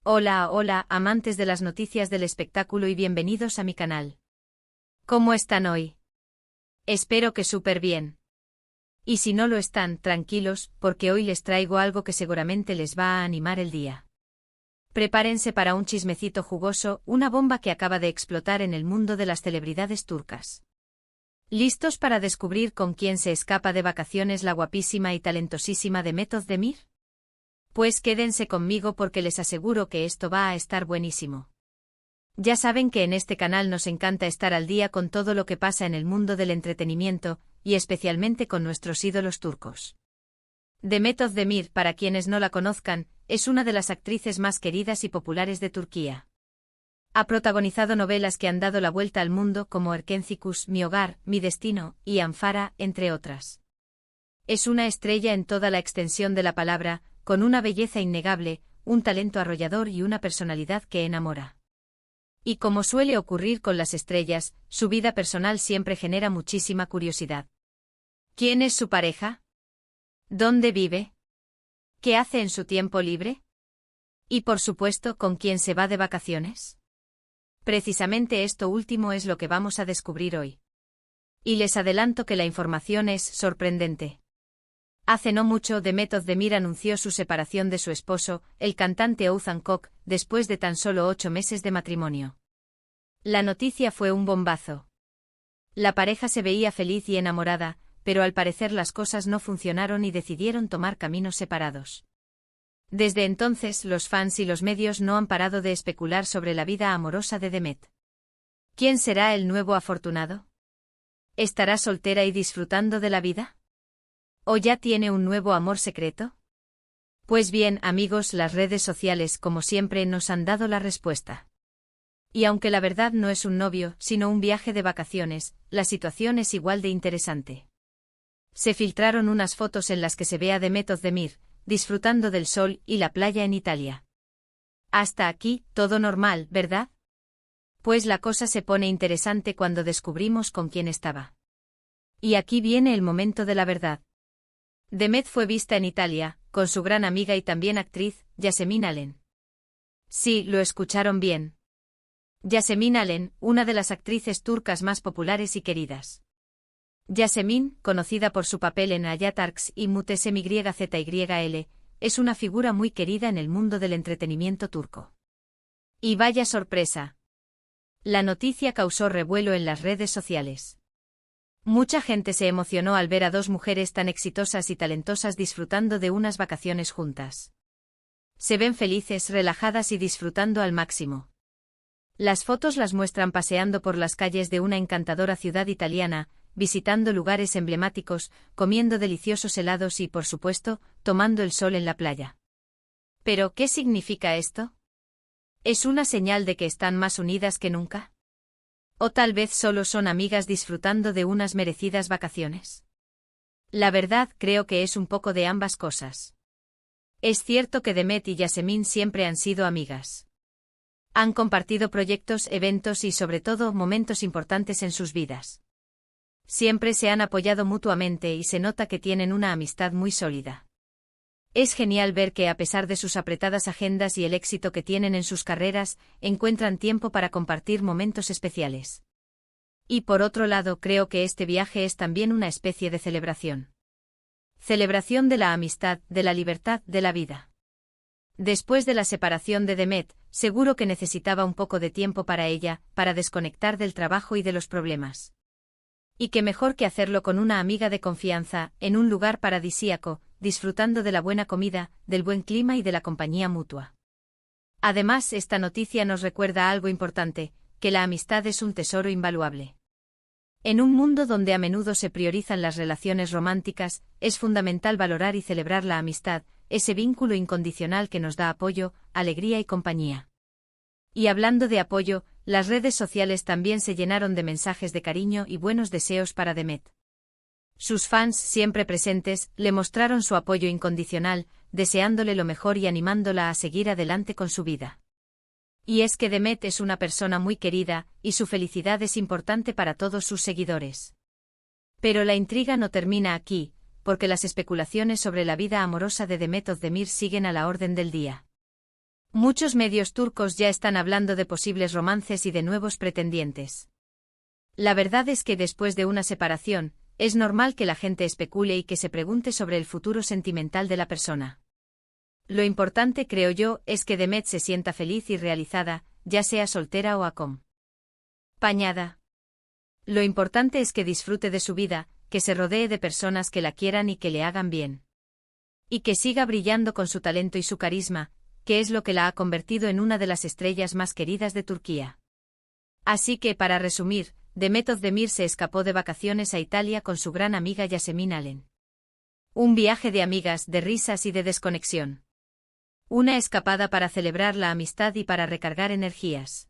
Hola, hola, amantes de las noticias del espectáculo y bienvenidos a mi canal. ¿Cómo están hoy? Espero que súper bien. Y si no lo están, tranquilos, porque hoy les traigo algo que seguramente les va a animar el día. Prepárense para un chismecito jugoso, una bomba que acaba de explotar en el mundo de las celebridades turcas. ¿Listos para descubrir con quién se escapa de vacaciones la guapísima y talentosísima Demet Özdemir? Pues quédense conmigo porque les aseguro que esto va a estar buenísimo. Ya saben que en este canal nos encanta estar al día con todo lo que pasa en el mundo del entretenimiento, y especialmente con nuestros ídolos turcos. Demet Özdemir, para quienes no la conozcan, es una de las actrices más queridas y populares de Turquía. Ha protagonizado novelas que han dado la vuelta al mundo como Erkencikus, Mi hogar, Mi destino, y Anfara, entre otras. Es una estrella en toda la extensión de la palabra, con una belleza innegable, un talento arrollador y una personalidad que enamora. Y como suele ocurrir con las estrellas, su vida personal siempre genera muchísima curiosidad. ¿Quién es su pareja? ¿Dónde vive? ¿Qué hace en su tiempo libre? Y por supuesto, ¿con quién se va de vacaciones? Precisamente esto último es lo que vamos a descubrir hoy. Y les adelanto que la información es sorprendente. Hace no mucho Demet Özdemir anunció su separación de su esposo, el cantante Oğuzhan Koç, después de tan solo 8 meses de matrimonio. La noticia fue un bombazo. La pareja se veía feliz y enamorada, pero al parecer las cosas no funcionaron y decidieron tomar caminos separados. Desde entonces los fans y los medios no han parado de especular sobre la vida amorosa de Demet. ¿Quién será el nuevo afortunado? ¿Estará soltera y disfrutando de la vida? ¿O ya tiene un nuevo amor secreto? Pues bien, amigos, las redes sociales, como siempre, nos han dado la respuesta. Y aunque la verdad no es un novio, sino un viaje de vacaciones, la situación es igual de interesante. Se filtraron unas fotos en las que se ve a Demet Özdemir, disfrutando del sol y la playa en Italia. Hasta aquí, todo normal, ¿verdad? Pues la cosa se pone interesante cuando descubrimos con quién estaba. Y aquí viene el momento de la verdad. Demet fue vista en Italia, con su gran amiga y también actriz, Yasemin Alen. Sí, lo escucharon bien. Yasemin Alen, una de las actrices turcas más populares y queridas. Yasemin, conocida por su papel en Hayat Arks y Mutesem YZYL, es una figura muy querida en el mundo del entretenimiento turco. Y vaya sorpresa. La noticia causó revuelo en las redes sociales. Mucha gente se emocionó al ver a dos mujeres tan exitosas y talentosas disfrutando de unas vacaciones juntas. Se ven felices, relajadas y disfrutando al máximo. Las fotos las muestran paseando por las calles de una encantadora ciudad italiana, visitando lugares emblemáticos, comiendo deliciosos helados y, por supuesto, tomando el sol en la playa. ¿Pero qué significa esto? ¿Es una señal de que están más unidas que nunca? ¿O tal vez solo son amigas disfrutando de unas merecidas vacaciones? La verdad, creo que es un poco de ambas cosas. Es cierto que Demet y Yasemin siempre han sido amigas. Han compartido proyectos, eventos y sobre todo momentos importantes en sus vidas. Siempre se han apoyado mutuamente y se nota que tienen una amistad muy sólida. Es genial ver que a pesar de sus apretadas agendas y el éxito que tienen en sus carreras, encuentran tiempo para compartir momentos especiales. Y por otro lado, creo que este viaje es también una especie de celebración. Celebración de la amistad, de la libertad, de la vida. Después de la separación de Demet, seguro que necesitaba un poco de tiempo para ella, para desconectar del trabajo y de los problemas. Y qué mejor que hacerlo con una amiga de confianza, en un lugar paradisíaco, disfrutando de la buena comida, del buen clima y de la compañía mutua. Además, esta noticia nos recuerda algo importante, que la amistad es un tesoro invaluable. En un mundo donde a menudo se priorizan las relaciones románticas, es fundamental valorar y celebrar la amistad, ese vínculo incondicional que nos da apoyo, alegría y compañía. Y hablando de apoyo, las redes sociales también se llenaron de mensajes de cariño y buenos deseos para Demet. Sus fans, siempre presentes, le mostraron su apoyo incondicional, deseándole lo mejor y animándola a seguir adelante con su vida. Y es que Demet es una persona muy querida, y su felicidad es importante para todos sus seguidores. Pero la intriga no termina aquí, porque las especulaciones sobre la vida amorosa de Demet Özdemir siguen a la orden del día. Muchos medios turcos ya están hablando de posibles romances y de nuevos pretendientes. La verdad es que después de una separación, es normal que la gente especule y que se pregunte sobre el futuro sentimental de la persona. Lo importante, creo yo, es que Demet se sienta feliz y realizada, ya sea soltera o acompañada. Lo importante es que disfrute de su vida, que se rodee de personas que la quieran y que le hagan bien. Y que siga brillando con su talento y su carisma, que es lo que la ha convertido en una de las estrellas más queridas de Turquía. Así que, para resumir, Demet Özdemir se escapó de vacaciones a Italia con su gran amiga Yasemin Alen. Un viaje de amigas, de risas y de desconexión. Una escapada para celebrar la amistad y para recargar energías.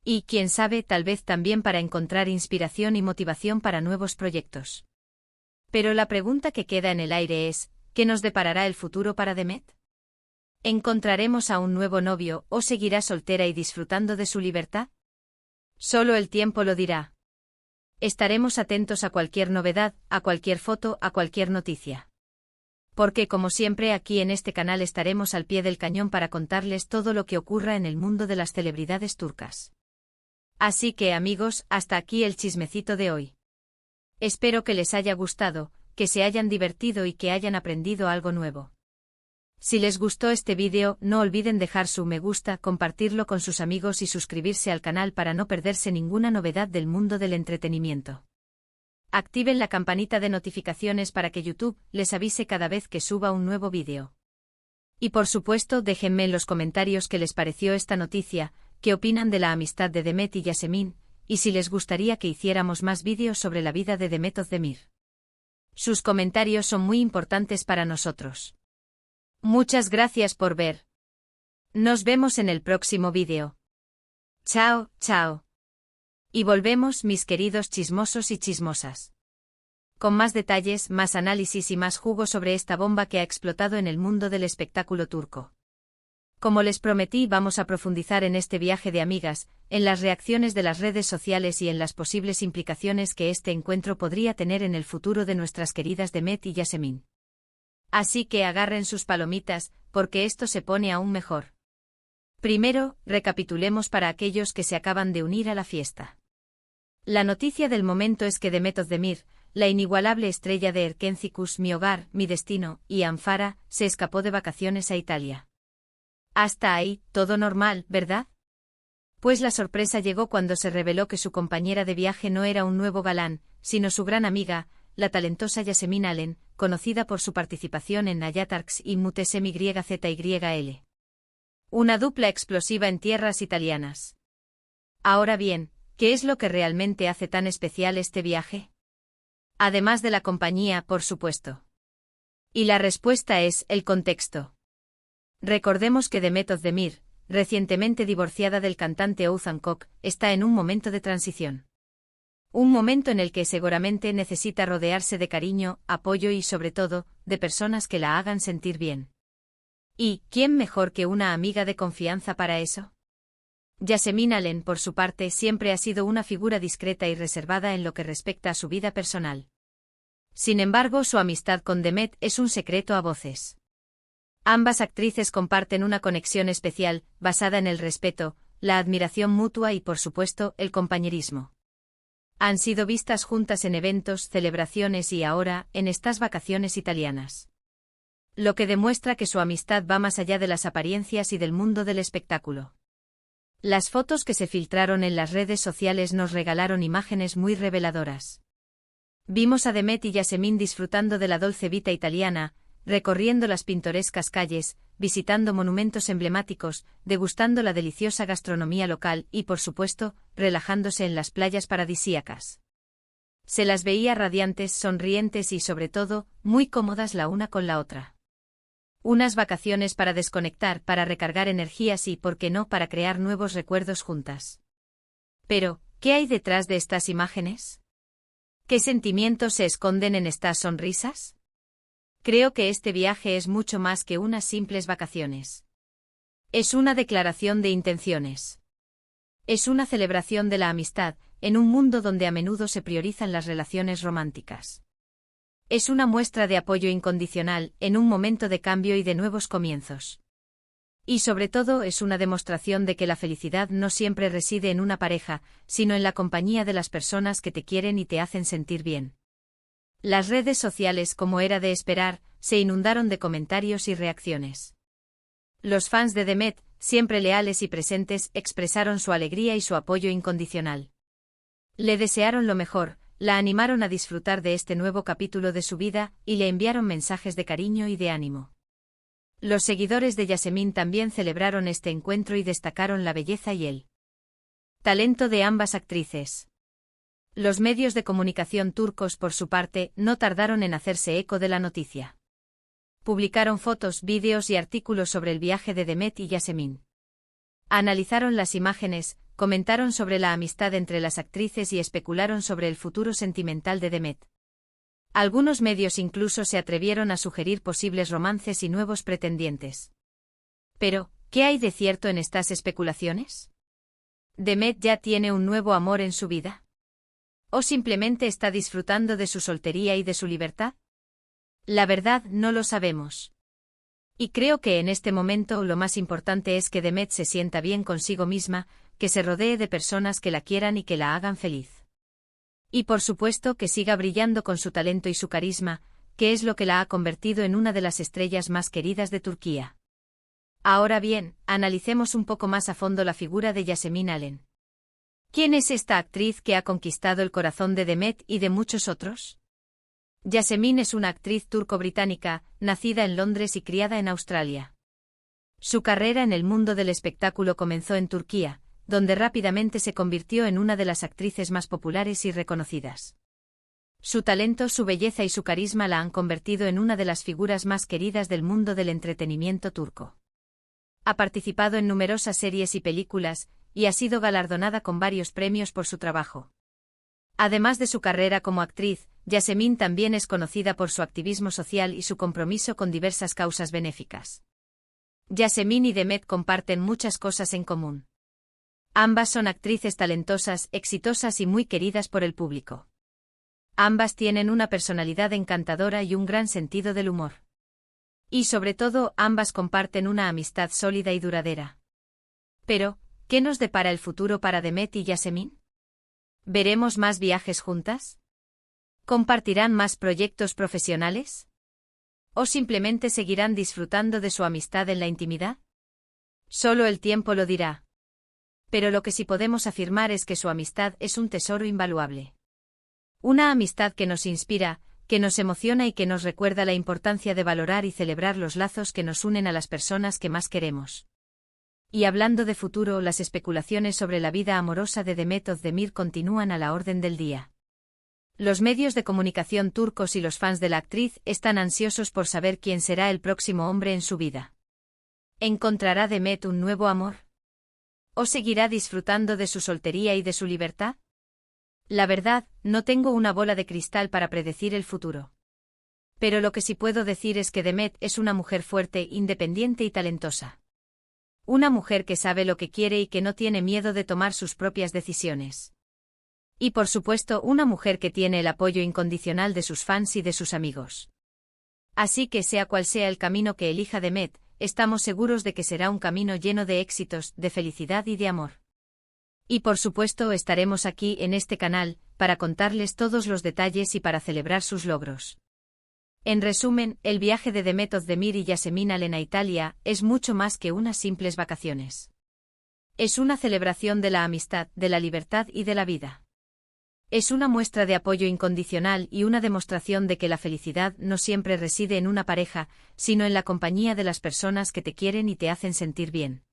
Y, quién sabe, tal vez también para encontrar inspiración y motivación para nuevos proyectos. Pero la pregunta que queda en el aire es, ¿qué nos deparará el futuro para Demet? ¿Encontraremos a un nuevo novio o seguirá soltera y disfrutando de su libertad? Solo el tiempo lo dirá. Estaremos atentos a cualquier novedad, a cualquier foto, a cualquier noticia. Porque, como siempre, aquí en este canal estaremos al pie del cañón para contarles todo lo que ocurra en el mundo de las celebridades turcas. Así que, amigos, hasta aquí el chismecito de hoy. Espero que les haya gustado, que se hayan divertido y que hayan aprendido algo nuevo. Si les gustó este vídeo, no olviden dejar su me gusta, compartirlo con sus amigos y suscribirse al canal para no perderse ninguna novedad del mundo del entretenimiento. Activen la campanita de notificaciones para que YouTube les avise cada vez que suba un nuevo vídeo. Y por supuesto, déjenme en los comentarios qué les pareció esta noticia, qué opinan de la amistad de Demet y Yasemin, y si les gustaría que hiciéramos más vídeos sobre la vida de Demet Özdemir. Sus comentarios son muy importantes para nosotros. Muchas gracias por ver. Nos vemos en el próximo vídeo. Chao, chao. Y volvemos, mis queridos chismosos y chismosas. Con más detalles, más análisis y más jugo sobre esta bomba que ha explotado en el mundo del espectáculo turco. Como les prometí, vamos a profundizar en este viaje de amigas, en las reacciones de las redes sociales y en las posibles implicaciones que este encuentro podría tener en el futuro de nuestras queridas Demet y Yasemin. Así que agarren sus palomitas, porque esto se pone aún mejor. Primero, recapitulemos para aquellos que se acaban de unir a la fiesta. La noticia del momento es que Demet Özdemir, la inigualable estrella de Erkencikus, Mi Hogar, Mi Destino, y Anfara, se escapó de vacaciones a Italia. Hasta ahí, todo normal, ¿verdad? Pues la sorpresa llegó cuando se reveló que su compañera de viaje no era un nuevo galán, sino su gran amiga, la talentosa Yasemin Alen, conocida por su participación en Ayatarks y Mutesem YZYL. Una dupla explosiva en tierras italianas. Ahora bien, ¿qué es lo que realmente hace tan especial este viaje? Además de la compañía, por supuesto. Y la respuesta es el contexto. Recordemos que Demet Özdemir, recientemente divorciada del cantante Oğuzhan Koç, está en un momento de transición. Un momento en el que seguramente necesita rodearse de cariño, apoyo y, sobre todo, de personas que la hagan sentir bien. ¿Y quién mejor que una amiga de confianza para eso? Yasemin Alen, por su parte, siempre ha sido una figura discreta y reservada en lo que respecta a su vida personal. Sin embargo, su amistad con Demet es un secreto a voces. Ambas actrices comparten una conexión especial, basada en el respeto, la admiración mutua y, por supuesto, el compañerismo. Han sido vistas juntas en eventos, celebraciones y ahora, en estas vacaciones italianas. Lo que demuestra que su amistad va más allá de las apariencias y del mundo del espectáculo. Las fotos que se filtraron en las redes sociales nos regalaron imágenes muy reveladoras. Vimos a Demet y Yasemin disfrutando de la dolce vita italiana, recorriendo las pintorescas calles, visitando monumentos emblemáticos, degustando la deliciosa gastronomía local y, por supuesto, relajándose en las playas paradisíacas. Se las veía radiantes, sonrientes y, sobre todo, muy cómodas la una con la otra. Unas vacaciones para desconectar, para recargar energías y, ¿por qué no?, para crear nuevos recuerdos juntas. Pero, ¿qué hay detrás de estas imágenes? ¿Qué sentimientos se esconden en estas sonrisas? Creo que este viaje es mucho más que unas simples vacaciones. Es una declaración de intenciones. Es una celebración de la amistad, en un mundo donde a menudo se priorizan las relaciones románticas. Es una muestra de apoyo incondicional, en un momento de cambio y de nuevos comienzos. Y sobre todo es una demostración de que la felicidad no siempre reside en una pareja, sino en la compañía de las personas que te quieren y te hacen sentir bien. Las redes sociales, como era de esperar, se inundaron de comentarios y reacciones. Los fans de Demet, siempre leales y presentes, expresaron su alegría y su apoyo incondicional. Le desearon lo mejor, la animaron a disfrutar de este nuevo capítulo de su vida y le enviaron mensajes de cariño y de ánimo. Los seguidores de Yasemin también celebraron este encuentro y destacaron la belleza y el talento de ambas actrices. Los medios de comunicación turcos, por su parte, no tardaron en hacerse eco de la noticia. Publicaron fotos, vídeos y artículos sobre el viaje de Demet y Yasemin. Analizaron las imágenes, comentaron sobre la amistad entre las actrices y especularon sobre el futuro sentimental de Demet. Algunos medios incluso se atrevieron a sugerir posibles romances y nuevos pretendientes. Pero, ¿qué hay de cierto en estas especulaciones? ¿Demet ya tiene un nuevo amor en su vida? ¿O simplemente está disfrutando de su soltería y de su libertad? La verdad no lo sabemos. Y creo que en este momento lo más importante es que Demet se sienta bien consigo misma, que se rodee de personas que la quieran y que la hagan feliz. Y por supuesto que siga brillando con su talento y su carisma, que es lo que la ha convertido en una de las estrellas más queridas de Turquía. Ahora bien, analicemos un poco más a fondo la figura de Yasemin Alen. ¿Quién es esta actriz que ha conquistado el corazón de Demet y de muchos otros? Yasemin es una actriz turco-británica, nacida en Londres y criada en Australia. Su carrera en el mundo del espectáculo comenzó en Turquía, donde rápidamente se convirtió en una de las actrices más populares y reconocidas. Su talento, su belleza y su carisma la han convertido en una de las figuras más queridas del mundo del entretenimiento turco. Ha participado en numerosas series y películas, y ha sido galardonada con varios premios por su trabajo. Además de su carrera como actriz, Yasemin también es conocida por su activismo social y su compromiso con diversas causas benéficas. Yasemin y Demet comparten muchas cosas en común. Ambas son actrices talentosas, exitosas y muy queridas por el público. Ambas tienen una personalidad encantadora y un gran sentido del humor. Y sobre todo, ambas comparten una amistad sólida y duradera. Pero, ¿qué nos depara el futuro para Demet y Yasemin? ¿Veremos más viajes juntas? ¿Compartirán más proyectos profesionales? ¿O simplemente seguirán disfrutando de su amistad en la intimidad? Solo el tiempo lo dirá. Pero lo que sí podemos afirmar es que su amistad es un tesoro invaluable. Una amistad que nos inspira, que nos emociona y que nos recuerda la importancia de valorar y celebrar los lazos que nos unen a las personas que más queremos. Y hablando de futuro, las especulaciones sobre la vida amorosa de Demet Özdemir continúan a la orden del día. Los medios de comunicación turcos y los fans de la actriz están ansiosos por saber quién será el próximo hombre en su vida. ¿Encontrará Demet un nuevo amor? ¿O seguirá disfrutando de su soltería y de su libertad? La verdad, no tengo una bola de cristal para predecir el futuro. Pero lo que sí puedo decir es que Demet es una mujer fuerte, independiente y talentosa. Una mujer que sabe lo que quiere y que no tiene miedo de tomar sus propias decisiones. Y por supuesto, una mujer que tiene el apoyo incondicional de sus fans y de sus amigos. Así que sea cual sea el camino que elija Demet, estamos seguros de que será un camino lleno de éxitos, de felicidad y de amor. Y por supuesto estaremos aquí en este canal, para contarles todos los detalles y para celebrar sus logros. En resumen, el viaje de Demet Özdemir y Yasemin Alen a Italia es mucho más que unas simples vacaciones. Es una celebración de la amistad, de la libertad y de la vida. Es una muestra de apoyo incondicional y una demostración de que la felicidad no siempre reside en una pareja, sino en la compañía de las personas que te quieren y te hacen sentir bien.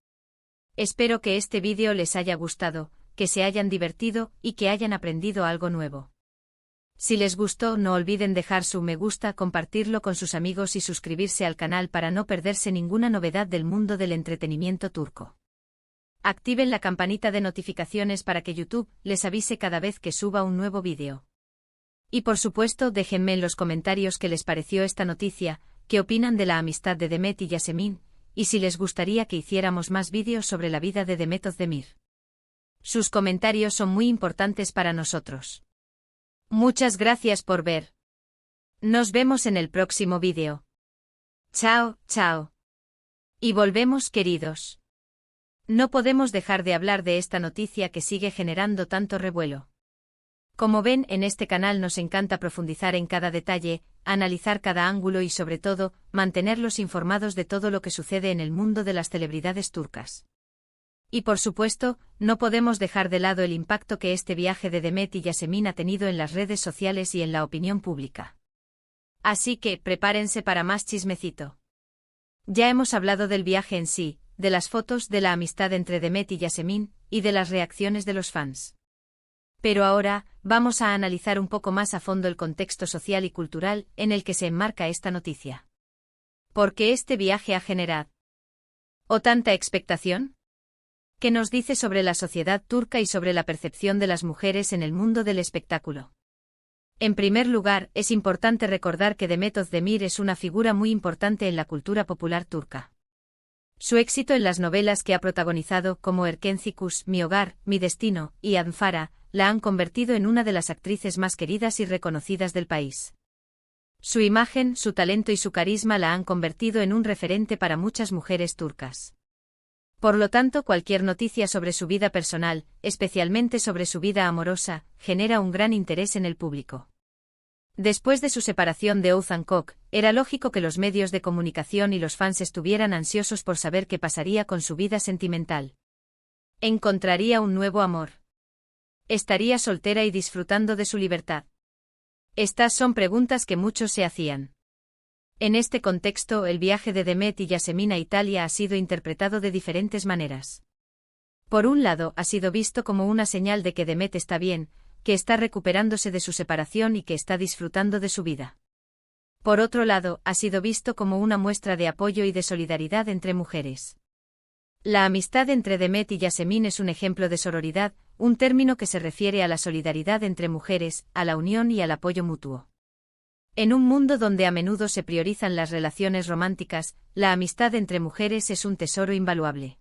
Espero que este vídeo les haya gustado, que se hayan divertido y que hayan aprendido algo nuevo. Si les gustó, no olviden dejar su me gusta, compartirlo con sus amigos y suscribirse al canal para no perderse ninguna novedad del mundo del entretenimiento turco. Activen la campanita de notificaciones para que YouTube les avise cada vez que suba un nuevo vídeo. Y por supuesto, déjenme en los comentarios qué les pareció esta noticia, qué opinan de la amistad de Demet y Yasemin, y si les gustaría que hiciéramos más vídeos sobre la vida de Demet Özdemir. Sus comentarios son muy importantes para nosotros. Muchas gracias por ver. Nos vemos en el próximo vídeo. Chao, chao. Y volvemos, queridos. No podemos dejar de hablar de esta noticia que sigue generando tanto revuelo. Como ven, en este canal nos encanta profundizar en cada detalle, analizar cada ángulo y sobre todo, mantenerlos informados de todo lo que sucede en el mundo de las celebridades turcas. Y por supuesto, no podemos dejar de lado el impacto que este viaje de Demet y Yasemin ha tenido en las redes sociales y en la opinión pública. Así que, prepárense para más chismecito. Ya hemos hablado del viaje en sí, de las fotos, de la amistad entre Demet y Yasemin, y de las reacciones de los fans. Pero ahora, vamos a analizar un poco más a fondo el contexto social y cultural en el que se enmarca esta noticia. ¿Por qué este viaje ha generado o tanta expectación? ¿Qué nos dice sobre la sociedad turca y sobre la percepción de las mujeres en el mundo del espectáculo? En primer lugar, es importante recordar que Demet Özdemir es una figura muy importante en la cultura popular turca. Su éxito en las novelas que ha protagonizado, como Erkencikus, Mi hogar, Mi destino, y Anfara, la han convertido en una de las actrices más queridas y reconocidas del país. Su imagen, su talento y su carisma la han convertido en un referente para muchas mujeres turcas. Por lo tanto, cualquier noticia sobre su vida personal, especialmente sobre su vida amorosa, genera un gran interés en el público. Después de su separación de Oğuzhan Koç, era lógico que los medios de comunicación y los fans estuvieran ansiosos por saber qué pasaría con su vida sentimental. ¿Encontraría un nuevo amor? ¿Estaría soltera y disfrutando de su libertad? Estas son preguntas que muchos se hacían. En este contexto, el viaje de Demet y Yasemin a Italia ha sido interpretado de diferentes maneras. Por un lado, ha sido visto como una señal de que Demet está bien, que está recuperándose de su separación y que está disfrutando de su vida. Por otro lado, ha sido visto como una muestra de apoyo y de solidaridad entre mujeres. La amistad entre Demet y Yasemin es un ejemplo de sororidad, un término que se refiere a la solidaridad entre mujeres, a la unión y al apoyo mutuo. En un mundo donde a menudo se priorizan las relaciones románticas, la amistad entre mujeres es un tesoro invaluable.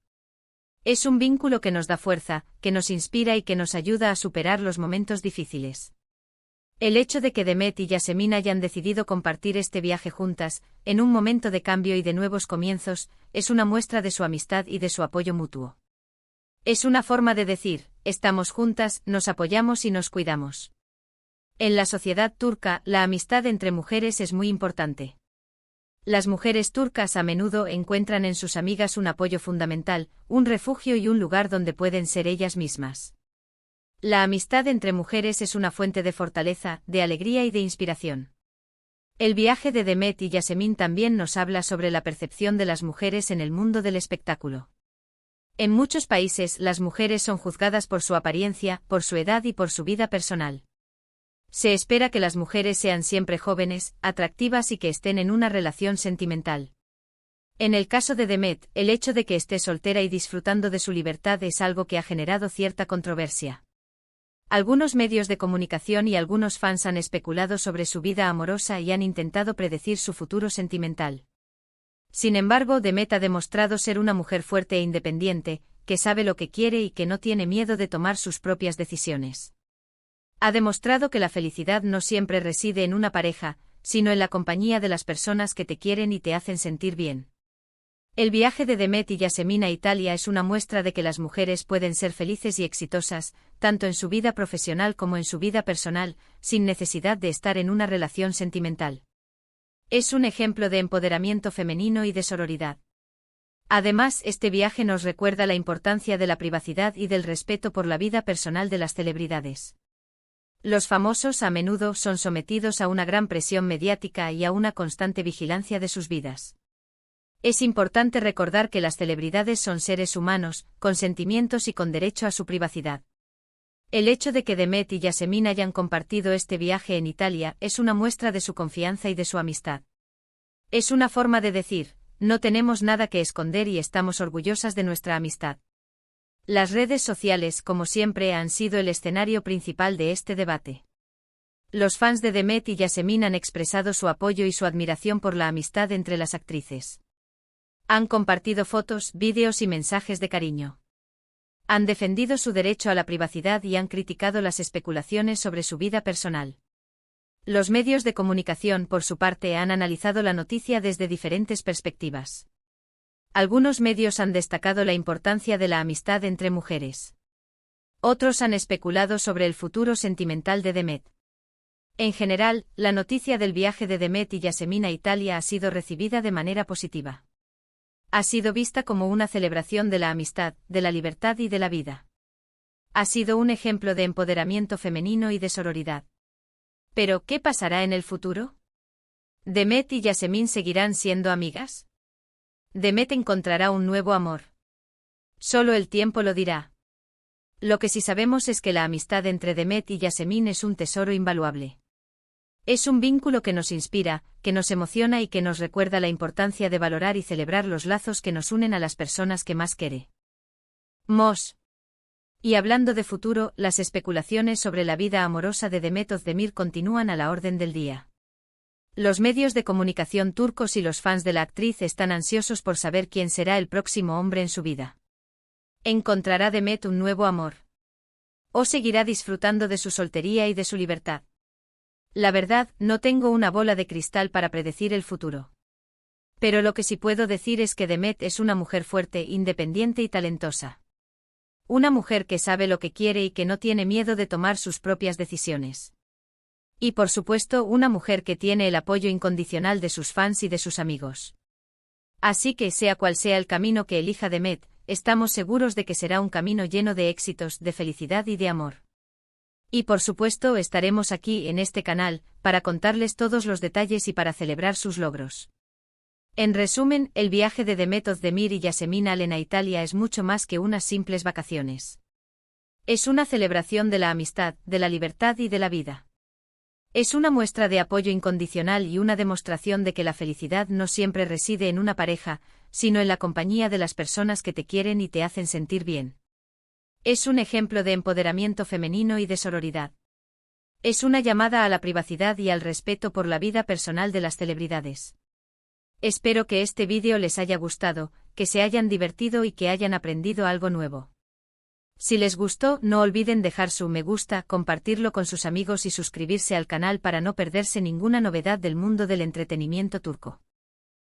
Es un vínculo que nos da fuerza, que nos inspira y que nos ayuda a superar los momentos difíciles. El hecho de que Demet y Yasemin hayan decidido compartir este viaje juntas, en un momento de cambio y de nuevos comienzos, es una muestra de su amistad y de su apoyo mutuo. Es una forma de decir, estamos juntas, nos apoyamos y nos cuidamos. En la sociedad turca, la amistad entre mujeres es muy importante. Las mujeres turcas a menudo encuentran en sus amigas un apoyo fundamental, un refugio y un lugar donde pueden ser ellas mismas. La amistad entre mujeres es una fuente de fortaleza, de alegría y de inspiración. El viaje de Demet y Yasemin también nos habla sobre la percepción de las mujeres en el mundo del espectáculo. En muchos países, las mujeres son juzgadas por su apariencia, por su edad y por su vida personal. Se espera que las mujeres sean siempre jóvenes, atractivas y que estén en una relación sentimental. En el caso de Demet, el hecho de que esté soltera y disfrutando de su libertad es algo que ha generado cierta controversia. Algunos medios de comunicación y algunos fans han especulado sobre su vida amorosa y han intentado predecir su futuro sentimental. Sin embargo, Demet ha demostrado ser una mujer fuerte e independiente, que sabe lo que quiere y que no tiene miedo de tomar sus propias decisiones. Ha demostrado que la felicidad no siempre reside en una pareja, sino en la compañía de las personas que te quieren y te hacen sentir bien. El viaje de Demet y Yasemin a Italia es una muestra de que las mujeres pueden ser felices y exitosas, tanto en su vida profesional como en su vida personal, sin necesidad de estar en una relación sentimental. Es un ejemplo de empoderamiento femenino y de sororidad. Además, este viaje nos recuerda la importancia de la privacidad y del respeto por la vida personal de las celebridades. Los famosos a menudo son sometidos a una gran presión mediática y a una constante vigilancia de sus vidas. Es importante recordar que las celebridades son seres humanos, con sentimientos y con derecho a su privacidad. El hecho de que Demet y Yasemin hayan compartido este viaje en Italia es una muestra de su confianza y de su amistad. Es una forma de decir, no tenemos nada que esconder y estamos orgullosas de nuestra amistad. Las redes sociales, como siempre, han sido el escenario principal de este debate. Los fans de Demet y Yasemin han expresado su apoyo y su admiración por la amistad entre las actrices. Han compartido fotos, vídeos y mensajes de cariño. Han defendido su derecho a la privacidad y han criticado las especulaciones sobre su vida personal. Los medios de comunicación, por su parte, han analizado la noticia desde diferentes perspectivas. Algunos medios han destacado la importancia de la amistad entre mujeres. Otros han especulado sobre el futuro sentimental de Demet. En general, la noticia del viaje de Demet y Yasemin a Italia ha sido recibida de manera positiva. Ha sido vista como una celebración de la amistad, de la libertad y de la vida. Ha sido un ejemplo de empoderamiento femenino y de sororidad. Pero, ¿qué pasará en el futuro? ¿Demet y Yasemin seguirán siendo amigas? ¿Demet encontrará un nuevo amor? Solo el tiempo lo dirá. Lo que sí sabemos es que la amistad entre Demet y Yasemin es un tesoro invaluable. Es un vínculo que nos inspira, que nos emociona y que nos recuerda la importancia de valorar y celebrar los lazos que nos unen a las personas que más queremos. Y hablando de futuro, las especulaciones sobre la vida amorosa de Demet Özdemir continúan a la orden del día. Los medios de comunicación turcos y los fans de la actriz están ansiosos por saber quién será el próximo hombre en su vida. ¿Encontrará Demet un nuevo amor? ¿O seguirá disfrutando de su soltería y de su libertad? La verdad, no tengo una bola de cristal para predecir el futuro. Pero lo que sí puedo decir es que Demet es una mujer fuerte, independiente y talentosa. Una mujer que sabe lo que quiere y que no tiene miedo de tomar sus propias decisiones. Y por supuesto, una mujer que tiene el apoyo incondicional de sus fans y de sus amigos. Así que, sea cual sea el camino que elija Demet, estamos seguros de que será un camino lleno de éxitos, de felicidad y de amor. Y por supuesto estaremos aquí en este canal, para contarles todos los detalles y para celebrar sus logros. En resumen, el viaje de Demet Özdemir y Yasemin Alen a Italia es mucho más que unas simples vacaciones. Es una celebración de la amistad, de la libertad y de la vida. Es una muestra de apoyo incondicional y una demostración de que la felicidad no siempre reside en una pareja, sino en la compañía de las personas que te quieren y te hacen sentir bien. Es un ejemplo de empoderamiento femenino y de sororidad. Es una llamada a la privacidad y al respeto por la vida personal de las celebridades. Espero que este vídeo les haya gustado, que se hayan divertido y que hayan aprendido algo nuevo. Si les gustó, no olviden dejar su me gusta, compartirlo con sus amigos y suscribirse al canal para no perderse ninguna novedad del mundo del entretenimiento turco.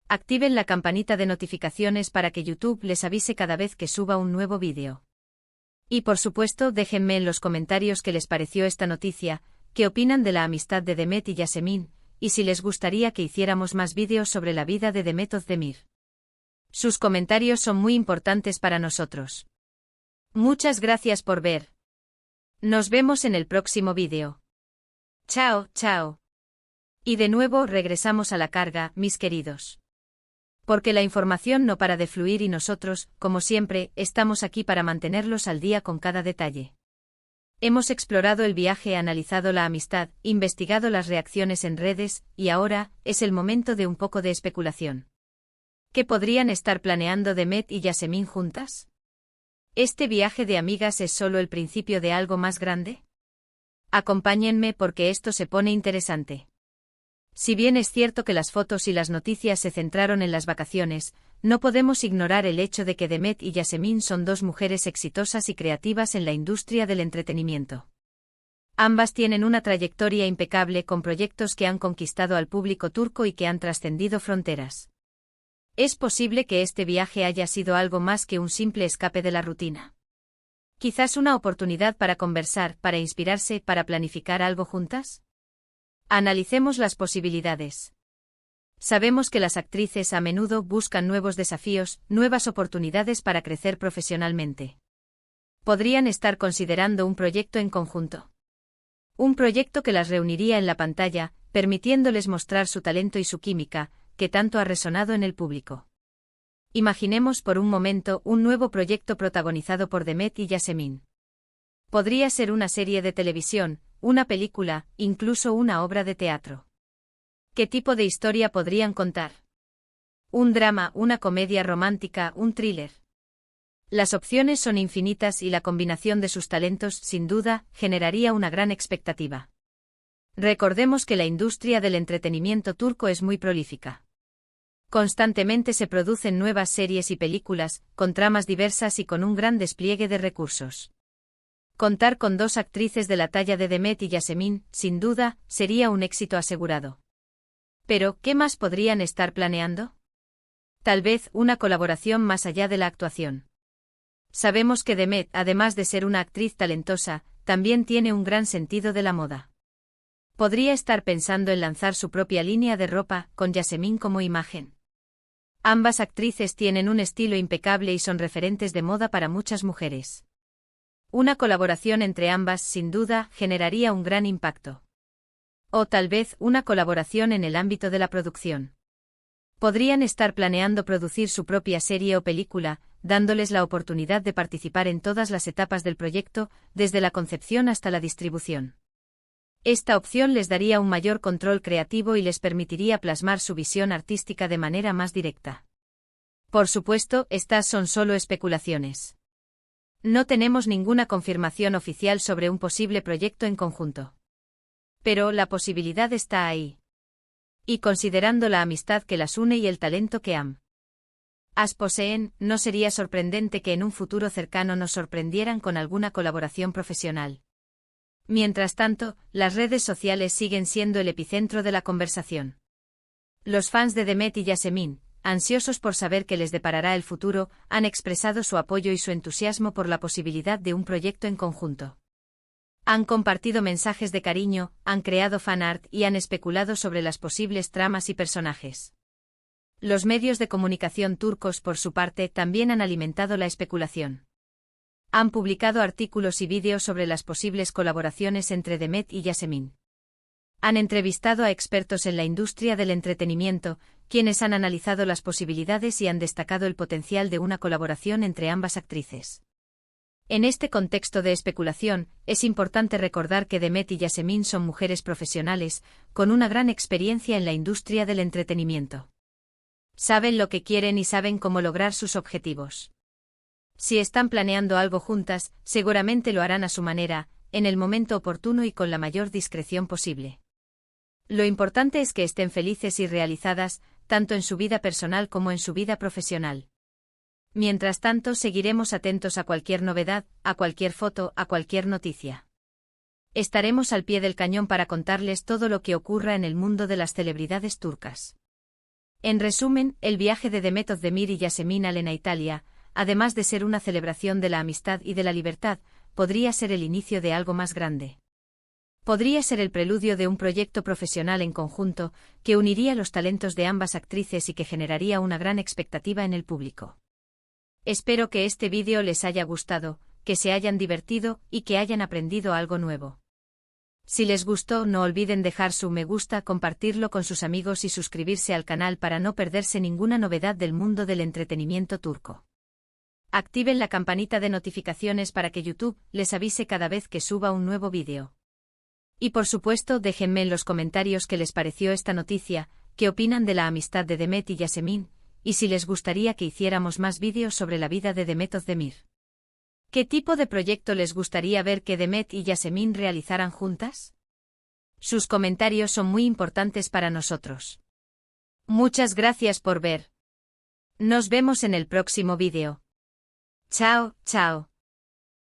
Activen la campanita de notificaciones para que YouTube les avise cada vez que suba un nuevo vídeo. Y por supuesto, déjenme en los comentarios qué les pareció esta noticia, qué opinan de la amistad de Demet y Yasemin, y si les gustaría que hiciéramos más vídeos sobre la vida de Demet Özdemir. Sus comentarios son muy importantes para nosotros. Muchas gracias por ver. Nos vemos en el próximo vídeo. Chao, chao. Y de nuevo regresamos a la carga, mis queridos. Porque la información no para de fluir y nosotros, como siempre, estamos aquí para mantenerlos al día con cada detalle. Hemos explorado el viaje, analizado la amistad, investigado las reacciones en redes, y ahora, es el momento de un poco de especulación. ¿Qué podrían estar planeando Demet y Yasemin juntas? ¿Este viaje de amigas es solo el principio de algo más grande? Acompáñenme porque esto se pone interesante. Si bien es cierto que las fotos y las noticias se centraron en las vacaciones, no podemos ignorar el hecho de que Demet y Yasemin son dos mujeres exitosas y creativas en la industria del entretenimiento. Ambas tienen una trayectoria impecable con proyectos que han conquistado al público turco y que han trascendido fronteras. ¿Es posible que este viaje haya sido algo más que un simple escape de la rutina? ¿Quizás una oportunidad para conversar, para inspirarse, para planificar algo juntas? Analicemos las posibilidades. Sabemos que las actrices a menudo buscan nuevos desafíos, nuevas oportunidades para crecer profesionalmente. ¿Podrían estar considerando un proyecto en conjunto? Un proyecto que las reuniría en la pantalla, permitiéndoles mostrar su talento y su química, que tanto ha resonado en el público. Imaginemos por un momento un nuevo proyecto protagonizado por Demet y Yasemin. Podría ser una serie de televisión, una película, incluso una obra de teatro. ¿Qué tipo de historia podrían contar? ¿Un drama, una comedia romántica, un thriller? Las opciones son infinitas y la combinación de sus talentos, sin duda, generaría una gran expectativa. Recordemos que la industria del entretenimiento turco es muy prolífica. Constantemente se producen nuevas series y películas, con tramas diversas y con un gran despliegue de recursos. Contar con dos actrices de la talla de Demet y Yasemin, sin duda, sería un éxito asegurado. Pero, ¿qué más podrían estar planeando? Tal vez una colaboración más allá de la actuación. Sabemos que Demet, además de ser una actriz talentosa, también tiene un gran sentido de la moda. Podría estar pensando en lanzar su propia línea de ropa, con Yasemin como imagen. Ambas actrices tienen un estilo impecable y son referentes de moda para muchas mujeres. Una colaboración entre ambas, sin duda, generaría un gran impacto. O tal vez una colaboración en el ámbito de la producción. Podrían estar planeando producir su propia serie o película, dándoles la oportunidad de participar en todas las etapas del proyecto, desde la concepción hasta la distribución. Esta opción les daría un mayor control creativo y les permitiría plasmar su visión artística de manera más directa. Por supuesto, estas son solo especulaciones. No tenemos ninguna confirmación oficial sobre un posible proyecto en conjunto. Pero la posibilidad está ahí. Y considerando la amistad que las une y el talento que ambas poseen, no sería sorprendente que en un futuro cercano nos sorprendieran con alguna colaboración profesional. Mientras tanto, las redes sociales siguen siendo el epicentro de la conversación. Los fans de Demet y Yasemin, ansiosos por saber qué les deparará el futuro, han expresado su apoyo y su entusiasmo por la posibilidad de un proyecto en conjunto. Han compartido mensajes de cariño, han creado fanart y han especulado sobre las posibles tramas y personajes. Los medios de comunicación turcos, por su parte, también han alimentado la especulación. Han publicado artículos y vídeos sobre las posibles colaboraciones entre Demet y Yasemin. Han entrevistado a expertos en la industria del entretenimiento, quienes han analizado las posibilidades y han destacado el potencial de una colaboración entre ambas actrices. En este contexto de especulación, es importante recordar que Demet y Yasemin son mujeres profesionales, con una gran experiencia en la industria del entretenimiento. Saben lo que quieren y saben cómo lograr sus objetivos. Si están planeando algo juntas, seguramente lo harán a su manera, en el momento oportuno y con la mayor discreción posible. Lo importante es que estén felices y realizadas, tanto en su vida personal como en su vida profesional. Mientras tanto, seguiremos atentos a cualquier novedad, a cualquier foto, a cualquier noticia. Estaremos al pie del cañón para contarles todo lo que ocurra en el mundo de las celebridades turcas. En resumen, el viaje de Demet Özdemir y Yasemin Alen a Italia, además de ser una celebración de la amistad y de la libertad, podría ser el inicio de algo más grande. Podría ser el preludio de un proyecto profesional en conjunto, que uniría los talentos de ambas actrices y que generaría una gran expectativa en el público. Espero que este vídeo les haya gustado, que se hayan divertido y que hayan aprendido algo nuevo. Si les gustó, no olviden dejar su me gusta, compartirlo con sus amigos y suscribirse al canal para no perderse ninguna novedad del mundo del entretenimiento turco. Activen la campanita de notificaciones para que YouTube les avise cada vez que suba un nuevo vídeo. Y por supuesto, déjenme en los comentarios qué les pareció esta noticia, qué opinan de la amistad de Demet y Yasemin, y si les gustaría que hiciéramos más vídeos sobre la vida de Demet Özdemir. ¿Qué tipo de proyecto les gustaría ver que Demet y Yasemin realizaran juntas? Sus comentarios son muy importantes para nosotros. Muchas gracias por ver. Nos vemos en el próximo vídeo. Chao, chao.